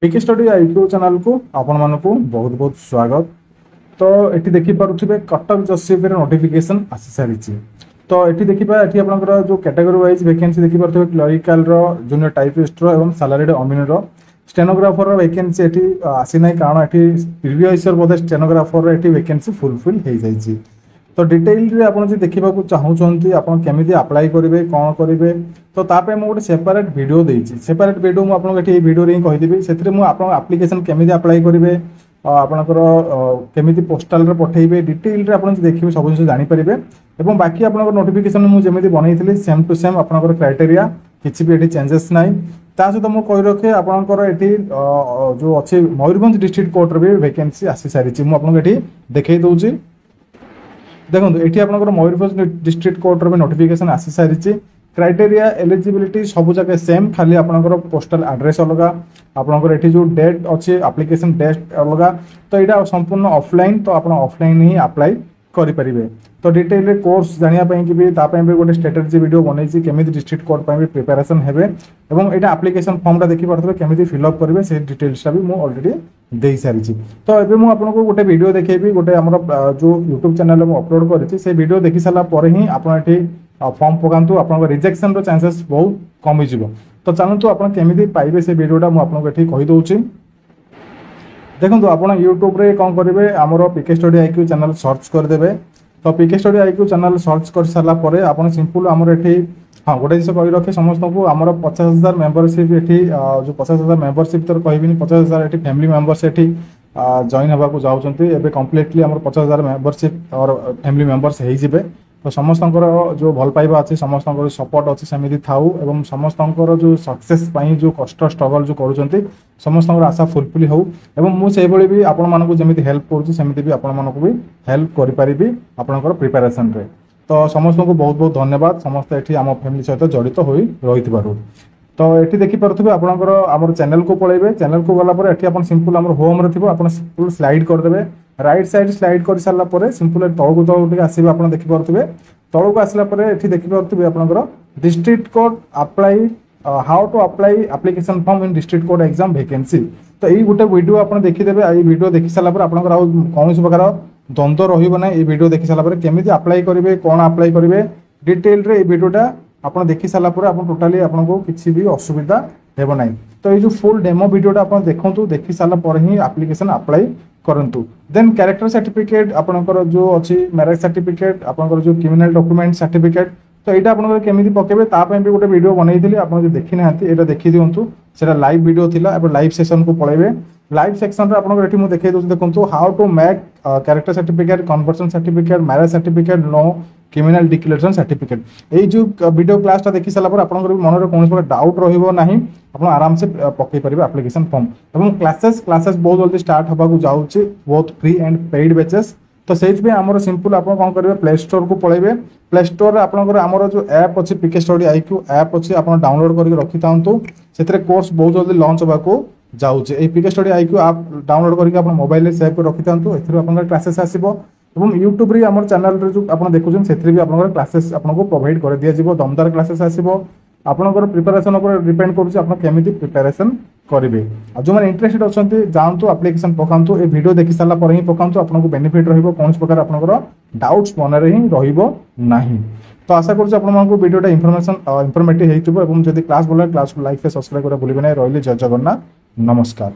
पिके study IQ channel को आपण मानकु बहुत बहुत स्वागत। तो ये देखिपे कटक जसीप नोटिफिकेशन आसी सारी। तो ये देखा ये आपंकर जो कैटेगरी वाइज वैकेंसी देखिपे क्लरिकाल जूनियर टाइपिस्ट और सालारीड अमीन स्टेनोग्राफर वैकेंसी ये आसी ना कारण ये प्रिवियस बोधे स्टेनोग्राफर ये वैकेंसी फुलफिल हो जाए। तो डिटेल रे आपण जे देखिबा को चाहउछंती आपण केमिति अप्लाई करिवे कोन करिवे तो तापे मो गोटे सेपरेट वीडियो देछि। सेपरेट वीडियो मु आपण एठी वीडियो रे कहि देबी। सेथरे मु आपण एप्लीकेशन केमिति अप्लाई करिवे आपणकर केमिति पोस्टल रे पठेइबे डिटेल रे आपण जे देखिबे सब जिंस जानि परिबे। एवं बाकी आपणकर नोटिफिकेशन मु जेमिति बनैथिली सेम टू सेम आपणकर क्राइटेरिया किछि भी एठी चेंजेस नाही। ता सहित मु कहि रखे आपणकर एठी जो अछि मयूरभंज डिस्ट्रिक्ट कोर्ट रे भी वैकेंसी आसी सारिछि। मु आपण एठी देखै दउछि। देखो ये आपंकर मयूरभंज डिस्ट्रिक्ट कोर्ट में नोटिफिकेशन आसी सारी। क्राइटेरिया एलिजिबिलिटी सब जगह सेम खाली आपंकर पोस्टल एड्रेस अलग आपंकर ये जो डेट अच्छे एप्लिकेशन डेट अलग। तो यहाँ संपूर्ण ऑफलाइन तो आप ऑफलाइन ही अप्लाई करें। तो डिटेल कोर्स जानापी भी गोटे स्ट्रेटेजी वीडियो बनई केमी डिस्ट्रिक्ट कोर्ट भी प्रिपेरेसन हे। यहाँ एप्लिकेशन फॉर्मटा देखी पारे केमी फिलअप करेंगे से डिटेल्सटा भी मुझे अलरेडी दे सारी। तो ये मुझे गोटे वीडियो देखेबी गोटे आम जो यूट्यूब चैनल में अपलोड करें वीडियो देखी सारापर ही आपड़ी फॉर्म पकातु आप रिजेक्शन चांसेस बहुत कमिज। तो चलतु आप केमी पाइबे से वीडियोटा मुझे कहीदे। देखो आप यूट्यूब रे कौन करेंगे आमर पिके स्टडी आईक्यू चैनल सर्च करदे। तो पिके स्टडी आईक्यू चैनल सर्च कर सारापर आप सिंपल आमर ये हाँ गोटे जिस कही रखे समस्त को आमर 50,000 मेम्बरशिप ये जो 50,000 मेम्बरशिप तो कहबी 50,000 ये फैमिली मेम्बर्स ये जॉइन होगा जाऊँगी। एवं कम्प्लीटली आम 50,000 मेम्बरशिप और फैमिली मेम्बर्स हो। तो समस्त जो भल पाइबा अच्छी समस्त सपोर्ट अच्छी सेमती थाऊ एवं समस्त जो सक्सेस जो कष्ट स्ट्रगल जो करुँच समस्त आशा फुलफिल हो। मुझे भी आपण मानक जमी हेल्प करुँगी भी आपण मानक भी हेल्प करी आपंकर प्रिपेरेसन रे। तो समस्त को बहुत बहुत धन्यवाद समस्त ये आम फैमिली सहित जड़ित हो रही। तो ये देखिपे आपंकर आम चैनल को पलैबे। चैनल को गलापर ये सिंपल आम होम रे थो सिंपल स्लाइड करदे। राइट साइड स्लाइड कर सारापर सिंपल तौक तौक आसवे आप देखिपे। तौक आसला ये देखिपे आपंकर district court apply how to apply application form in district court exam vacancy. तो ये गोटे वीडियो आप देखीदे। ये वीडियो देखी सारापर आपंकर कौन प्रकार द्वंद्व रहा ये वीडियो देखी सारापर केमी अप्लाई करेंगे कौन अप्लाई करेंगे डिटेल रे वीडियोटा आप देखी सारापर आप टोटाली आपको किसी भी असुविधा हेब ना। तो ये जो फुल डेमो वीडियोटा आप देखु देखी सारापर ही एप्लिकेशन अप्लाई करंतु। देन कैरेक्टर सर्टिफिकेट आपनकर जो अच्छी मैरेज सर्टिफिकेट आपनकर जो क्रिमिनल डॉक्यूमेंट सर्टिफिकेट तो यहाँ आपनकर केमिति पकेबे तापे भी गोटे वीडियो बनैथिली आपण जे देखि नाहंती एटा देखि दियंतु। सेटा लाइव वीडियो थिला एबे लाइव सेशन को पळेबे। लाइव सेक्शन रे आपनकर एठी मु देखै दोछ देखंतु how to make character certificate conversion certificate marriage certificate no criminal declaration certificate. ये जो वीडियो क्लासटा देखि सारा पर आपनकर मन रे कोनोस प्रकार डाउट रहिबो नाही आपण आराम से पकै परिबे एप्लिकेशन फॉर्म। एवं क्लासेस बहुत जल्दी स्टार्ट होबा को जाउची both free and paid batches. तो सेइथ आमर सिंपल आप कौन करेंगे प्ले स्टोर को पलैबे। प्ले स्टोर आपंकर आमर जो ऐप अच्छी पिके स्टडी आईक्यू ऐप अच्छी आप डाउनलोड करके रखी था से कोर्स बहुत जल्दी लॉन्च होगा जाऊे। पिके स्टडी आईक्यू आप डाउनलोड करके आप मोबाइल सेव कर रखी था क्लासेस आसो। और यूट्यूब रे आम चैनल रे जो आप देखुन से भी आप क्लासेस आपको प्रोवाइड कर दि जाव दमदार क्लासेस आसो। आपंकर प्रिपेरेसन उपर डिपेंड करें प्रिपेरेसन करेंगे। जो मैंने इंटरेस्टेड अच्छा जातु एप्लिकेशन पकातु ये वीडियो देखी सारा पर ही पकातु आपको बेनिफिट रही कौन प्रकार आपंकर डाउट्स मन में ही रहा। तो आशा करूँ वीडियोटा इनफर्मेटिव होती है। क्लास भल क्लास को लाइक सब्सक्राइब करा भूलिए ना। रही जय जगन्नाथ नमस्कार।